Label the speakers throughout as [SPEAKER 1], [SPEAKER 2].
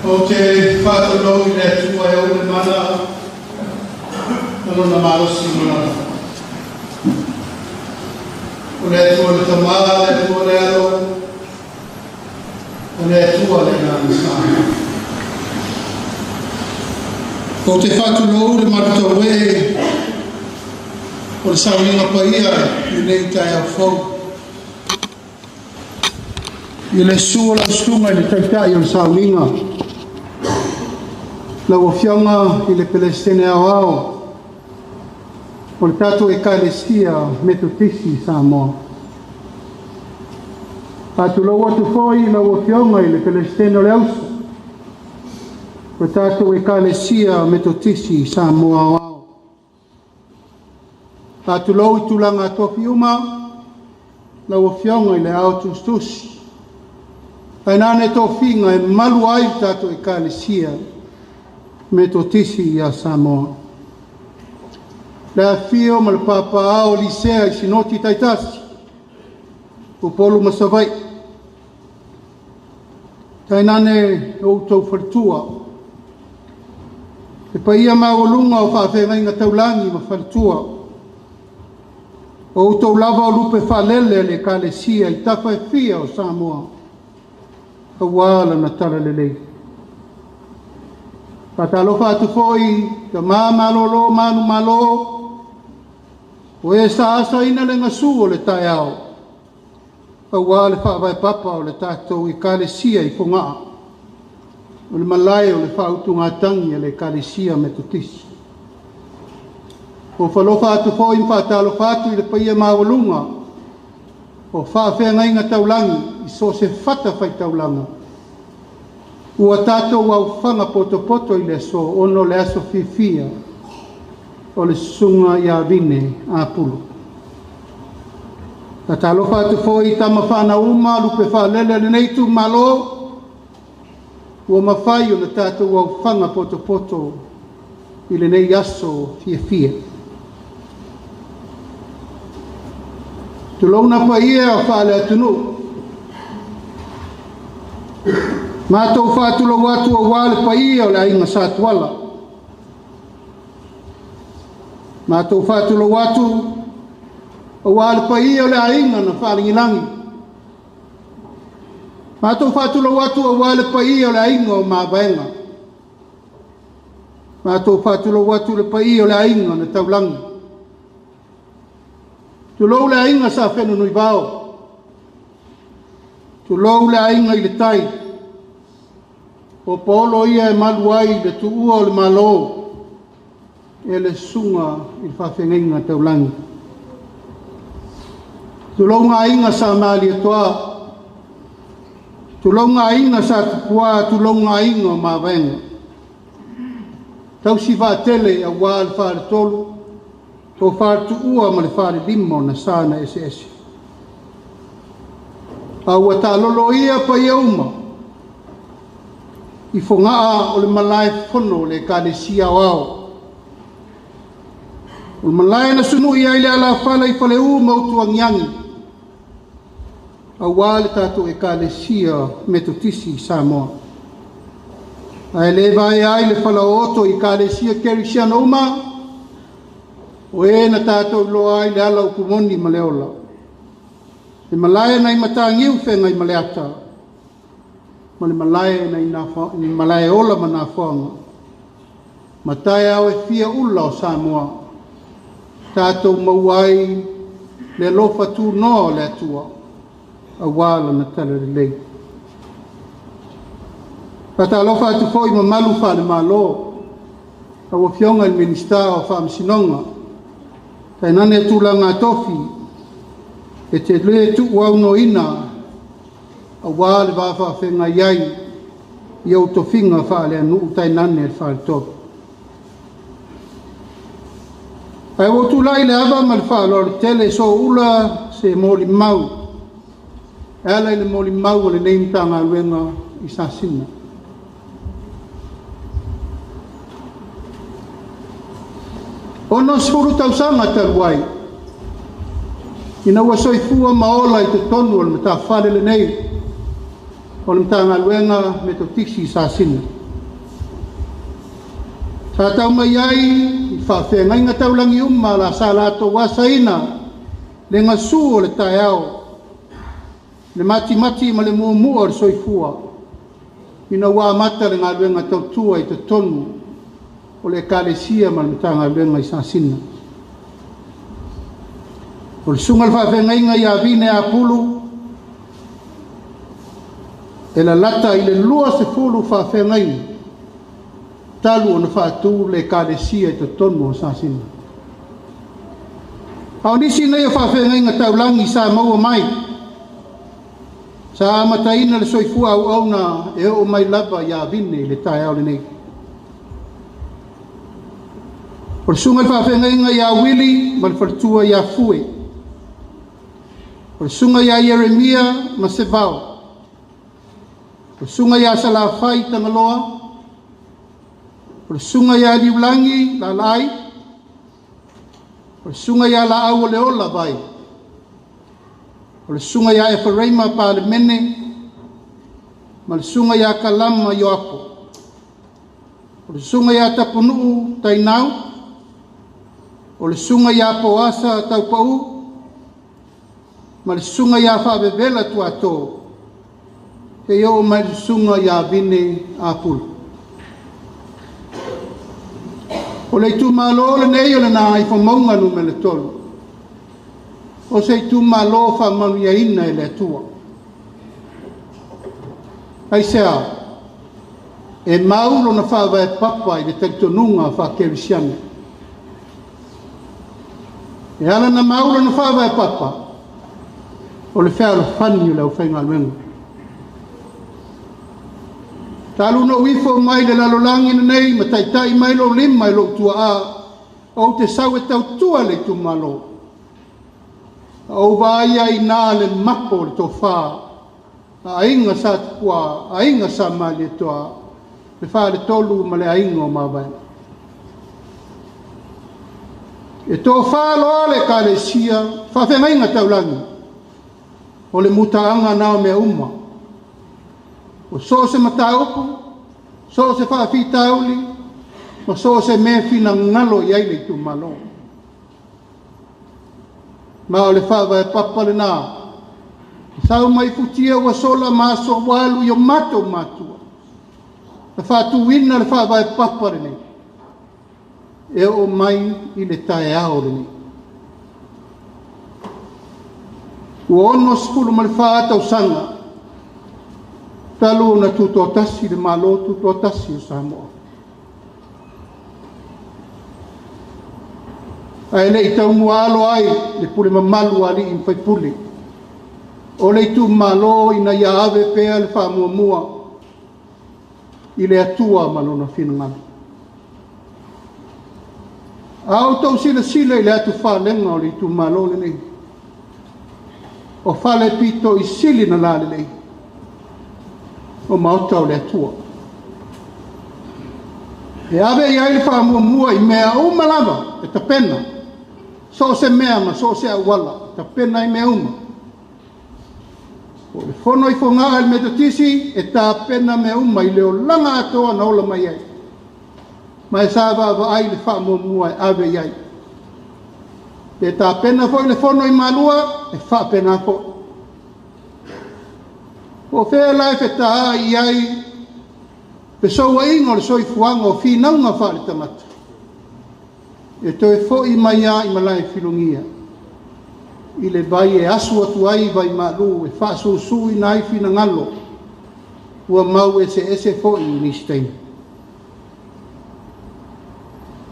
[SPEAKER 1] O te whātalo I le tua e o le mana, ano na marosi mana. O le tua le tamā, le tua le alo, o le tua le ngā sana. O te whātalo le marutau e, o le sauringa paia, I nei tai au fau. I le sua la sunga I le taitai o le sauringa. La wafionga I le pelestene au au. O le tato e kalesia metotisi Samoa. Atu lau atu foi la wafionga I le pelestene o le ausa. O le tato e kalesia metotisi Samoa au au. Atu lau I tulanga tofi uma. La wafionga I le au tustusi. Ainane tofinga e malu ai tato e kalesia metotisi ia Samoa. Le afio ma le papao lisea I sinoti taitasi. Upolu masavai. Tainane o tau fartua. E paia maolunga o whaafenga inga taulangi ma fartua. O tau lava o lupe whalele le kalesia I tafa e fia o Samoa. Awala na tala lelei. Patalofa atu foi, ka malolo, manu malo, o e sa asa ina le ngasu o le tai au. Awala whaavai papa o le tātou I kalesia I whungaa. O le malai o le whautu ngā tangi le kalesia me tutisi. O whalofa atu foi, whaatalofa atu I le paia mawalunga. O whaafenga inga taulangi, I so se whata whai taulanga. Ua tātou au whanga poto I le so, ono le aso fifia, o le sunga I avine a pulu. Ta talofa atu foi tama whana uma, lupe whalele le neitu malo, ua mawhai o le tātou au whanga poto I le nei aso fia. Tulauna pa ia o whale atunu. Mātou whātula watu o wale pa ia o le ainga sātuala. Mātou whātula watu o wale pa ia o le ainga na whalingilangi. Mātou whātula watu o wale pa ia o le ainga o māwaenga. Mātou whātula watu le pa ia o le ainga na taulangi. Tulou le ainga sa whenu nui vao. Tulou le ainga I le tai. O polo ia e maluai le tuua o le malo. E le sunga I whawhenga taulangi. Tulou ngā inga sa maali atoa. Tulou ngā inga sa tupua, tulou ngā inga o mawenga. Tau si whaatele a wā le whaare tolu. Tō whaartu ua ma le whaare limo na sāna ese. Aua tā lolo ia pa ia uma. I whangaa o le malai whono le kalesia o au. O le malai na sunu ia I le ala whala I whale u mautu angiangi. A wale tātou e kalesia metotisi Samoa. A le vai ai le whala oto I kalesia kerisiana uma. O e na tātou loa I le ala ukumoni ma leola. Le malai na I matangiu whenga I maleata. Ma le malai na I malai ola ma nā whanga. Ma tai au e fia ula o Samoa. Tātou mauai le lofa tū no le atua. A wala na tala le lei. Pata lofa atu foi ma malu wha le malo. A wafionga il minista o whaamsinonga. Tai nane tūla ngā tofi. E te le tu wau no ina. A wale wafa whenga iai. I au tofinga whaale anu tai nane e whaale topi. Ai o tūlai le ava ma le whaale tele so ula se moli mau. Ela I le moli mau le neimtanga luenga I sasina. Ono suru tausanga taruai. Ina ua soifua maola I te tonu o le mata whale le nei. o le mtanga luenga metotisi sa sina. Sa tau mai ai, whawhenga inga taulangi la sala ato wasaina, le ngasu o le tae ao, le mati ma le mua o le soifua, ina wā mata le ngā luenga tautua i te tonu, o le kalesia ma le mtanga luenga i sa sina. O le sunga le whawhenga inga i a vine a pulu, e la lata i le lua se fulu whawhenga inga, talu ona whaatu le kalesia i te tonu o sa sina. Au nisi nei o whawhenga inga taulangi sa maua mai, sa amataina le soifua au auna e o mai lava i a vine le tae au le nei. O le sunga le whawhenga inga i a wili ma le whartua i a fue. O le sunga i a Yeremia ma se vau. O le sunga i a salafai tangaloa. O le sunga ia liulangi la lai, o le sunga ia la au le ola vai, o le sunga ia e whareima pa le mene, ma le sunga ia kalama i oako, o le sunga ia tapunuu tainau, o le sunga ia poasa taupau, ma le sunga ia whaabevela tuato, he o mai le sunga ia vine a pulu. O le tu malo le nei o le na i whamaunga no me le tolu. O se tu malo whamanu ia ina e le atua. Ai sea, e maulo na whawa e papa i le teitonunga whakerisiane. E ala na maulo na whawa e papa, o le whea whani o le au whainga luenga. Talu no wifo mai le lalolangi nei, ma taitai mai lo lima i lo tua a, o te sau e tau tua le tu malo. O vaia i nā le mapo le tō whā, a inga sa tukua, a inga sa mai le toa, le whā le tolu ma le a inga o mawai. E tō whā loa le ka le sia, whawhenga inga taulangi, o le mutaanga nao mea uma. O so se mataupu, so se whaafitauli, ma so se me fina ngalo i aile tu malo. Ma o le whawa e papa le nā. Sau mai futia wa sola maso walu i o mato matua. Le whaatu wina le whawa e papa le nei. E o mai i le tae ao le nei. Ua ono skulu ma le whaatau sanga. Talu na tuto tasi le malo tuto tasi o Samoa. Ai le i tau mualo ai le pule mamalu ali in fai pule. O le tu malo ina ia ave pea le wha mua mua i le atua malona fina ngana. Au tau sila sila i le atu wha lenga o le tu malo le nei. O wha le pito i sili na la le nei. O mauta o le atua. E ave i aile wha mua mua i mea uma lava, e ta pena. So se mea ma so se awala, ta pena i mea uma. O le fono i fonga al metotisi, e ta pena mea uma i leo langa atoa na ola mai ai. Ma e sava ava ai le wha mua mua e ave i ai. E ta pena fo i le fono i malua, e wha pena fo. O whea lai wheta i ai, pe soua ingo le soi fuanga o whinaunga whare tamata. E toi fo i mai a i malai whilungia. I le vai e asu atu ai vai malu, e whaasu sui nai whina ngalo. Ua mau ese fo i nistein.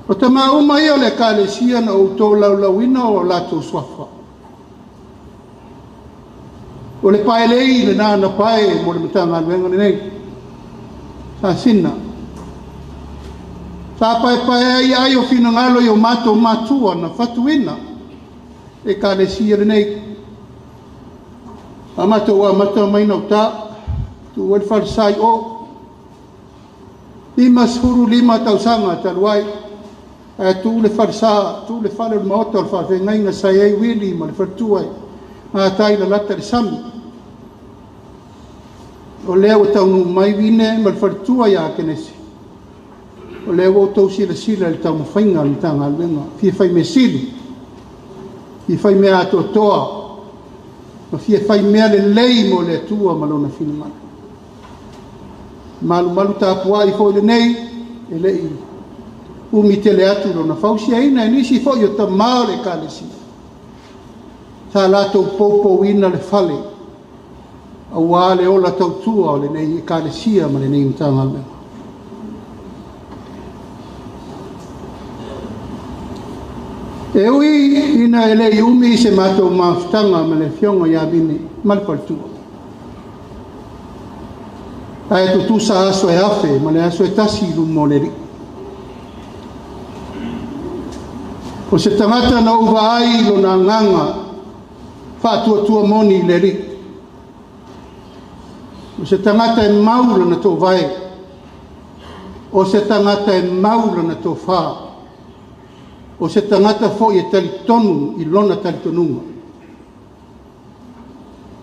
[SPEAKER 1] O ta mauma ia le kalesia na o tō laulauina o lato swafa. O le pae lei le nāna pae mo le matanga anuenga nei. Sa sina. Sa pae ai ai o fina ngalo i o mato matua na fatuina. E ka le sia le nei. A mato wa mato mai nau ta. Tu wal farsai o. Lima suru lima tausanga taluai. Tu le farsa, tu le fale le maota o le whawhenga inga sai ai wili ma le fartuai. Ma tai la lata le sami. o leo taunu mai vine mal fartua ya kenesi o leo tau sila le tau mawhainga ni tanga alwenga fia fai me sili fia fai mea ato toa ma fia fai mea le lei mo le tua malona fina mana malu tāpua i fo le nei e lei umi tele atu lo na fausia ina nisi fo yo ta mao le kalesi sa lato popo ina le fale awa le ola tautua o le nei kalesia ma le nei mtanga alwenga e ui ina e lei umi se mato maftanga ma le fionga ya bine mal partua ai tutu sa aso e afe ma le aso e tasi lumo le ri o se tangata na uva ai lo na nganga tua moni le ri o se tangata e maula na tō vai o se tangata e maula na tō wha o se tangata fo i talitonu i lona talitonunga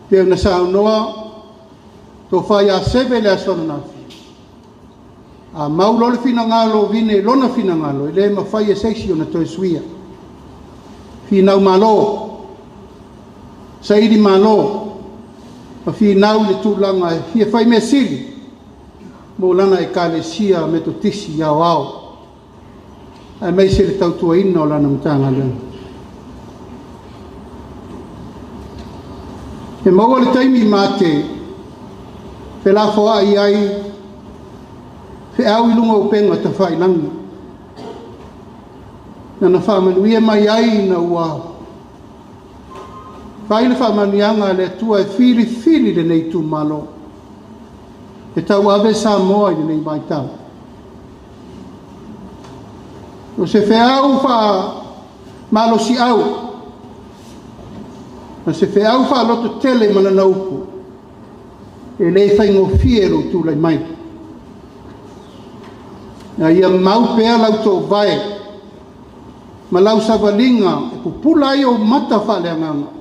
[SPEAKER 1] peo na sa noa tō wha ia sebe le asona nafi a maula le fina ngalo vine lona fina ngalo i le ma whai e seisi o na tō suia finau malo saidi malo ma finau le tūlanga e fia whai me sili mo lana e kalesia me to tisi iau au ai mai se le tautua ina o lana mtanga lena e maua le taimi mate fe la foa ai fe au ilunga upenga ta whai langi na whamanuia mai ai na ua whai le whamanianga le tua e fili le nei tu malo e tau ave sa moa i le nei mai tau o se wheau wha malo si au o se wheau wha loto tele mana na upu e le whaingo fiero tu lai mai na ia mau pea lau tō vai ma lau savalinga e pupula ai o mata whale anganga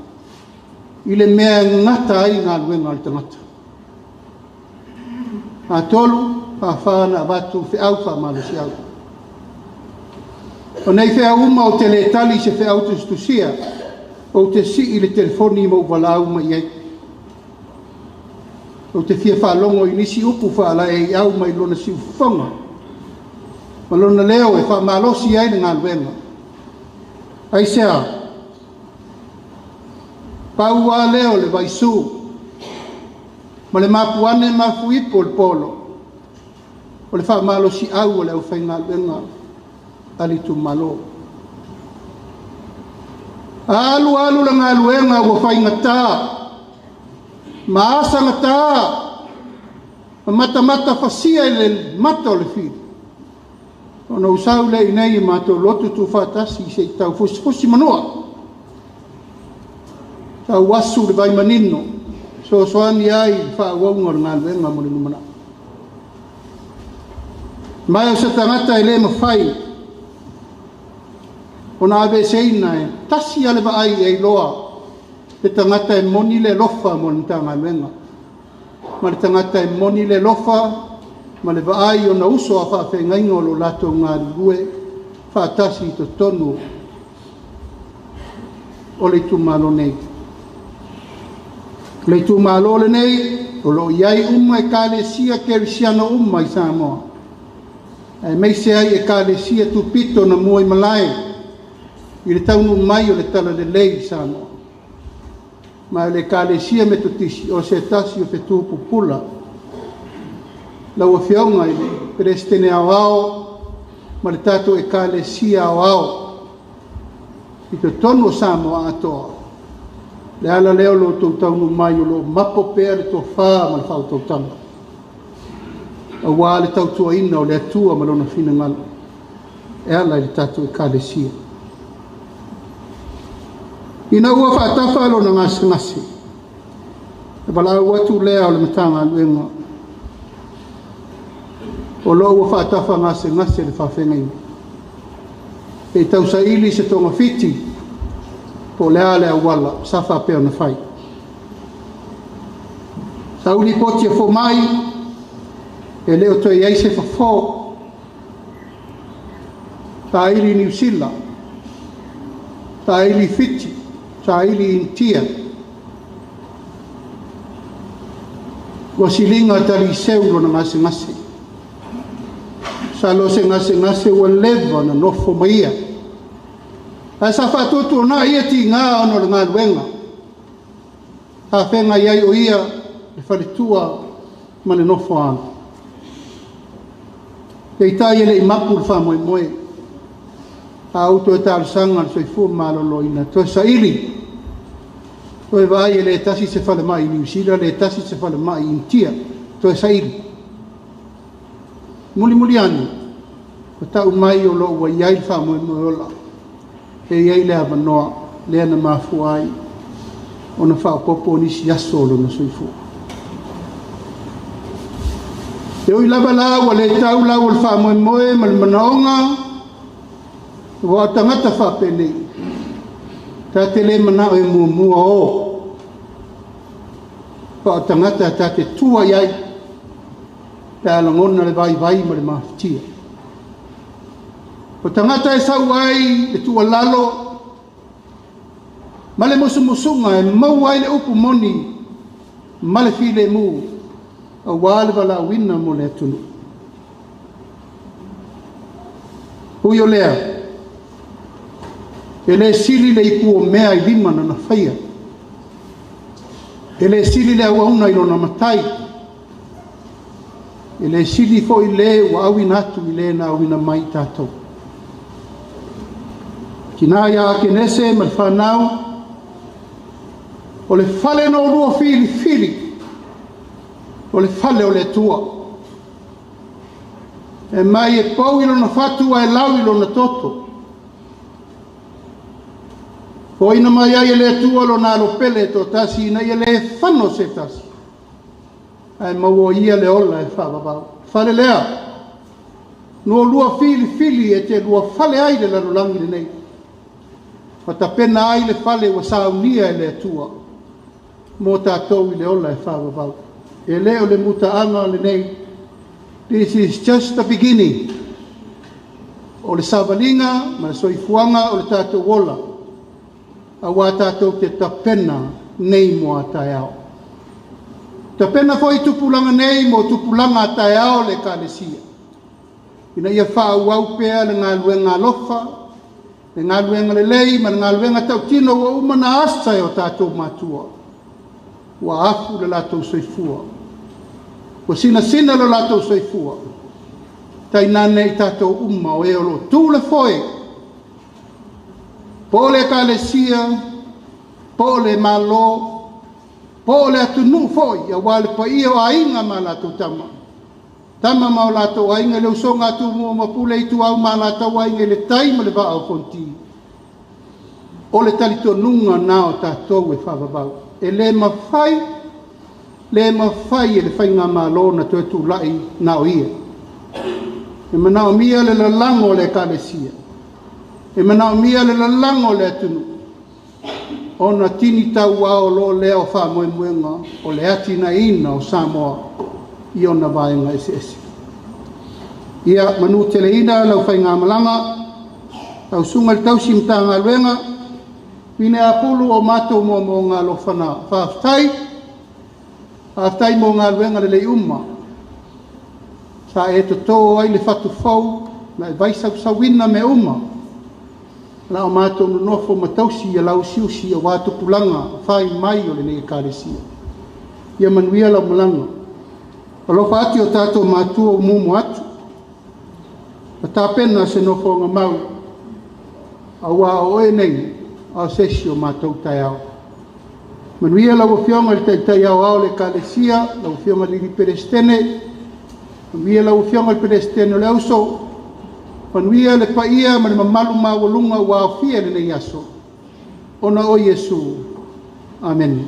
[SPEAKER 1] i le mea ngata ai ngā luenga al tangata a tolu a whana avatu wheau wha malo si au o nei whea uma o te le tali se whea auto stusia o te si i le telefoni mo walau ma iei o te fia whalongo i nisi upu whala e au mai lona si ufonga ma lona leo e wha malosi ai ngā luenga ai sea paua leo le vaisu ma le mapuane mafuipo le polo o le wha malosi au o le au whai ngā luenga ali tu malo alu la ngā luenga ua whai ngata maasa ngata mata fasia i le mata o le whiri ona usau le inei mato lotu tu whatasi se i tau fusi manoa tau wasu le vai manino so soani ai whaauaunga o ngā luenga mo le numana mai o se tangata i le mawhai ona ave seina e tasi ale va ai e loa te tangata e moni le lofa mo le tanga luenga ma le tangata e moni le lofa ma le va ai ona uso a wha whengaingo lo lato ngā rue wha tasi to tonu o le tumalo nei le tumalo le nei o lo iai uma e kalesia kerisiano uma i Samoa e meise ai e kalesia tupito na mua i malai i le taunu mai o le tala le lei Samoa ma le kalesia me tutisi o se tasi o fetu pupula lau a whiaunga i le prestene au ao ma le tato e kalesia au ao i te tonu o Samoa atoa le ala leo lo tau taunu mai o lo mapo pea le to wha ma le whau tau tanga a wā le tau tua ina o le atua ma lona fina ngalo e ala i le tato e kalesia ina ua whaatafa lo na ngasi e wala watu lea o le matanga aluenga o lo ua whaatafa ngasi le whawhengai e tau sa ili se tonga fiti po le ale a wala safa peo na whai tauli poti e fo mai e leo to iai se fo taili New Zealand taili Fiji taili India wa silinga tali seulo na ngase salo se ngase wa leva na nofo maia asa fatutu na ia ti nga ono nga wenga a fenga iai o ia e falitua mane nofo ana e tai ele imapu fa moe a auto e tal sanga so fu malolo ina to saili to vai ele tasi se fale mai New Zealand le tasi se fale mai India to saili muli anu ko tau mai o lo wa iai fa moe ola e iai le avanoa le ana mafuai ona fa popo ni si asolo no so fu eu lava la wa le tau la o fa moe mal manonga wa tangata fa pele ta tele mana e mu o fa tangata ta te tua iai ta langona le vai ma le maftia o tangata e sau ai le tua lalo ma le musunga e mau ai le upu moni ma le file mu a wale wala wina mo le tunu huyo lea ele sili le ipu o mea I lima na whaia ele sili le au auna ilo na matai ele sili fo I le wa awi natu I le na awi na mai tatou kina ya kenese mal fanau o le fale no rua fili o le fale o le tua e mai e pau ilo na fatua e lau ilo na toto ko ina mai ai le tua lo na lo pele to tasi na le fano se tasi ai mau ia le ola e fa baba fale lea no lua fili e te lua fale ai le lo langi le nei pata pena ai le fale wa saunia e le tua mo tatou I le ola e fa baba e leo le muta anga le nei this is just the beginning o le savalinga ma le soifuanga o le tatou wola a wa tatou te tapena nei mo ataiao tapena foi tupulanga nei mo tupulanga ataiao le kalesia ina ia fa au pea le ngaluenga lofa le ngaluenga le lei ma le ngaluenga tau tino wa umana asta o tatou matua wa afu le latou soifua wa sina lo latou soifua tainane I tatou uma o e o lo tule foi po le kalesia po le malo po le atunu foi a wale pa ia o ainga ma latou tama ma o latou ainga le usonga atu mo mapule I tu au ma latou ainga le taima le va au fonti o le talitonunga na o tatou e whavavau e le mawhai e le whainga malo na tu tu lai na o ia e mana o mia le lalango le kalesia e mana o mia le lalango le atunu ona tini tau ao lo leo wha moemuenga o le atina ina o Samoa I ona vaenga ese ia manu tele ina lau whainga malanga au sunga le tau simtanga luenga Pine apulu o matou mo ngā lofana whaftai mo ngā luenga le uma sa e to ai le fatu fau na e vaisau sawina me uma la o matou nofo matausi ia lau siusi o watu pulanga whai mai o le nei kāresia ia manuia la malanga alofa ati o tatou matua o mumu atu a tāpena se nofo ngā mau a wā o e nei a sesi o matou taiao manuia lau fionga le taiao ao le kāresia lau fionga li perestene manuia lau fionga le perestene o le auso manuia le paia ma le mamalu mawalunga ua ofia le nei aso ona o Yesu amen